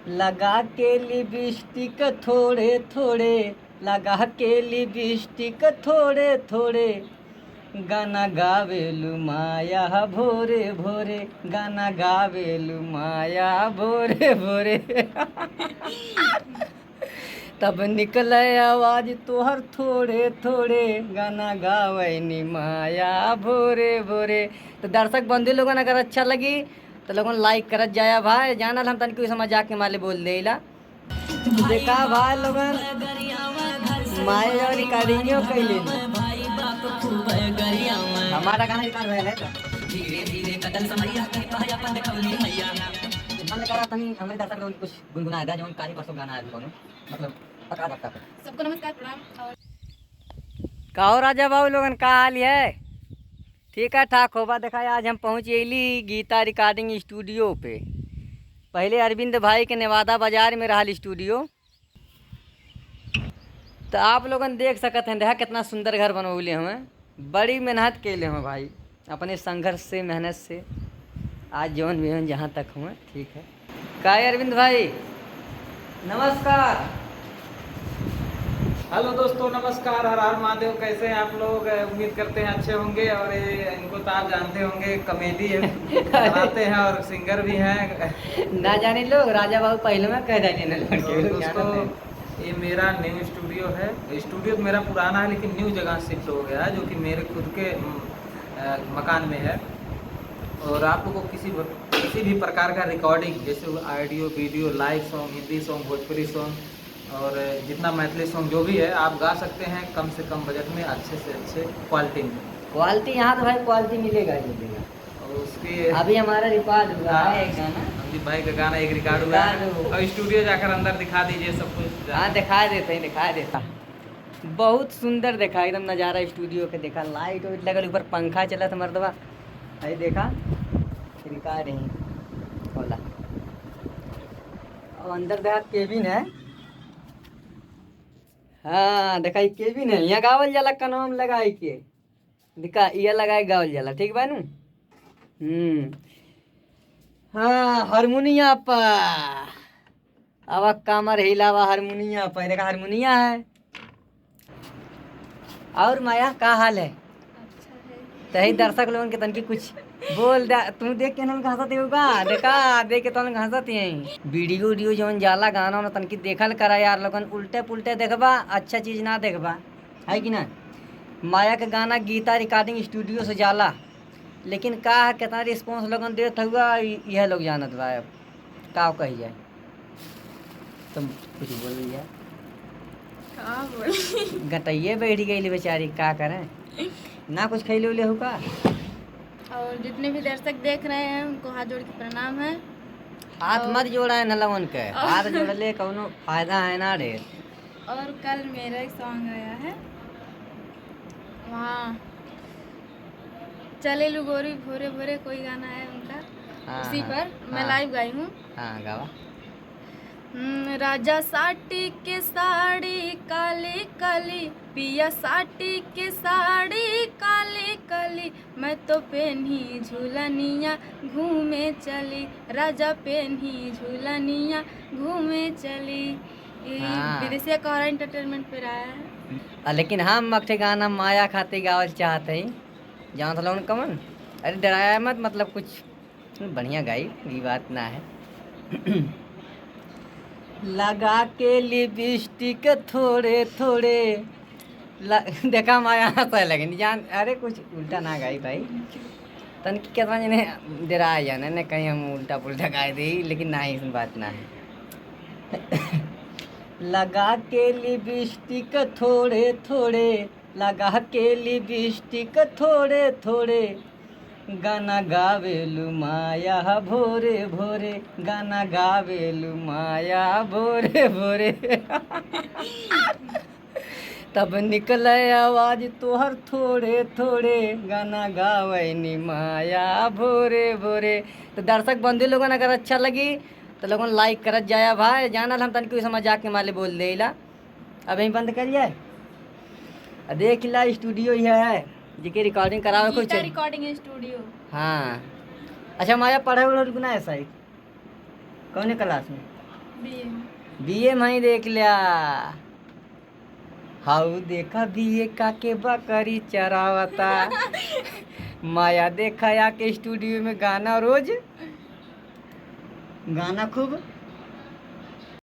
लगा के लिपस्टिक थोड़े थोड़े, लगा के लिपस्टिक थोड़े थोड़े, गाना गावेलु माया भोरे भोरे, गाना गावेलु माया भोरे भोरे। तब निकले आवाज तोहर थोड़े थोड़े, गाना गावैनी माया भोरे भोरे। तो दर्शक बंधु लोगन अगर अच्छा लगी तो लोगन लाइक करत जाया भाई, जानल हम तनिक उस मजाक के माले बोल देला। देखा भाई लोगन माया और रिकॉर्डिंगो कैले हमारा गाना रिकॉर्ड भइल है धीरे धीरे कटल समैया के पाया पर देखौली मैया। मन करा तनी हमरे दर्शक लोग कुछ गुनगुना दे जोन काली परसों गाना है कोनो मतलब पता लगता है। सबको नमस्कार प्रणाम। और कहो राजा बाबू लोगन का हाल है? ठीक है ठाक होबा। देखा आज हम पहुँच अली गीता रिकॉर्डिंग स्टूडियो पे। पहले अरविंद भाई के नेवादा बाजार में रहा स्टूडियो। तो आप लोगन देख सकते हैं, देखा कितना सुंदर घर बनौले हमें। बड़ी मेहनत के लिए हमें भाई, अपने संघर्ष से मेहनत से आज जौन भी जहाँ तक हुए ठीक है। का अरविंद भाई नमस्कार। हेलो दोस्तों नमस्कार, हर हर महादेव। कैसे हैं आप लोग? उम्मीद करते हैं अच्छे होंगे। और इनको तो आप जानते होंगे, कॉमेडी बनाते हैं और सिंगर भी हैं। ना जाने लोग राजा बाबू पहले में कह देने तो दोस्तों ये मेरा न्यू स्टूडियो है। स्टूडियो तो मेरा पुराना है लेकिन न्यू जगह शिफ्ट हो गया है, जो कि मेरे खुद के मकान में है। और आप लोगों को किसी भी प्रकार का रिकॉर्डिंग, जैसे audio video live song, Hindi song, Bhojpuri song और जितना मैथिली सॉन्ग जो भी है आप गा सकते हैं कम से कम बजट में, अच्छे से अच्छे क्वालिटी में। क्वालिटी यहाँ तो भाई क्वालिटी मिलेगा ही मिलेगा। और उसके अभी हमारा रिकॉर्ड हुआ है एक गाना, अमित भाई का गाना एक रिकॉर्ड हुआ है। और स्टूडियो जाकर अंदर दिखा दीजिए सब कुछ। हाँ दिखा देता बहुत सुंदर देखा एकदम नज़ारा स्टूडियो के। देखा लाइट वाइट लगल, ऊपर पंखा चला था मर्दवा। अरे देखा रिकॉर्ड होला। और अंदर देखा केबिन है। हाँ देखा ये केबिन है, यहाँ गावल जाला का नाम लगाए के दिखा, ये लगाए गावल जाला। ठीक बा नू? हाँ हारमोनिया पर अब कमर हिलावा हारमोनिया पर। देखा हारमोनिया है। और माया का हाल है? तही दर्शक लोगन के तनकी कुछ बोल दे। तू देख के नन हंसत होगा, देखा देख के तन हंसत हैं। वीडियो वीडियो जौन जाला गाना ना तनकी देखल करा यार लोगन। उल्टे पुल्टे देखबा, अच्छा चीज ना देखबा, है कि ना? माया के गाना गीता रिकॉर्डिंग स्टूडियो से जाला, लेकिन का कितना रिस्पॉन्स लोगन देत हुआ यह लोग जानत बा। अब का कही जाए, तुम कुछ बोल जाए। कहाँ बोली? गटैये बैठ गई बेचारी, का करें ना कुछ खैले उले होगा। और जितने भी दर्शक देख रहे हैं उनको हाथ जोड़ के प्रणाम है। हाथ मत जोड़ा है नलवन के, हाथ जोड़ले कौनो फायदा है ना रे। और कल मेरा एक सॉन्ग आया है, वहाँ चले लू गोरी भोरे भोरे कोई गाना है उनका, हाँ, उसी हाँ, पर मैं हाँ। लाइव गाई हूँ। हाँ गावा। राजा साटी के साड़ी काली काली, पिया साटी के साड़ी काली काली, मैं तो पेन्ही झूलनिया घूमे चली, राजा पेन्ही झूलनिया घूमे चली। हाँ। विदेशिया कहरा एंटरटेनमेंट पे आया है। लेकिन हम अक्टे गाना माया खाते गावल चाहते ही जहाँ था लोगन कमन। अरे डराया मत, मतलब कुछ बढ़िया गाई, ये बात ना है। लगा के लिपस्टिक थोड़े थोड़े देखा माया हंसा लगे जान। अरे कुछ उल्टा ना गाई भाई, तन की कितना जने डराया जाने ने कहीं हम उल्टा पुल्टा गाए दी, लेकिन ना ही बात ना है। लगा के लिपस्टिक थोड़े थोड़े, लगा के लिपस्टिक थोड़े थोड़े, गाना गावेलु माया भोरे भोरे, गाना गावेलु माया भोरे भोरे। तब निकले आवाज तोहर थोड़े थोड़े, गाना गावैनी माया भोरे भोरे। तो दर्शक बंधु लोगन अगर अच्छा लगी तो लोगन लाइक करत जाया भाई, जानल हम तनिक मजाक के माले बोल देला। अब यहीं बंद करिए। देख ला स्टूडियो यह है जिसकी रिकॉर्डिंग करावे कुछ रिकॉर्डिंग स्टूडियो। हाँ। अच्छा माया पढ़े उढ़े ना ऐसा ही कौन क्लास में? बीए में ही देख लिया। हाउ देखा बीए का के बकरी चरावता। माया देखा या के स्टूडियो में गाना रोज गाना खूब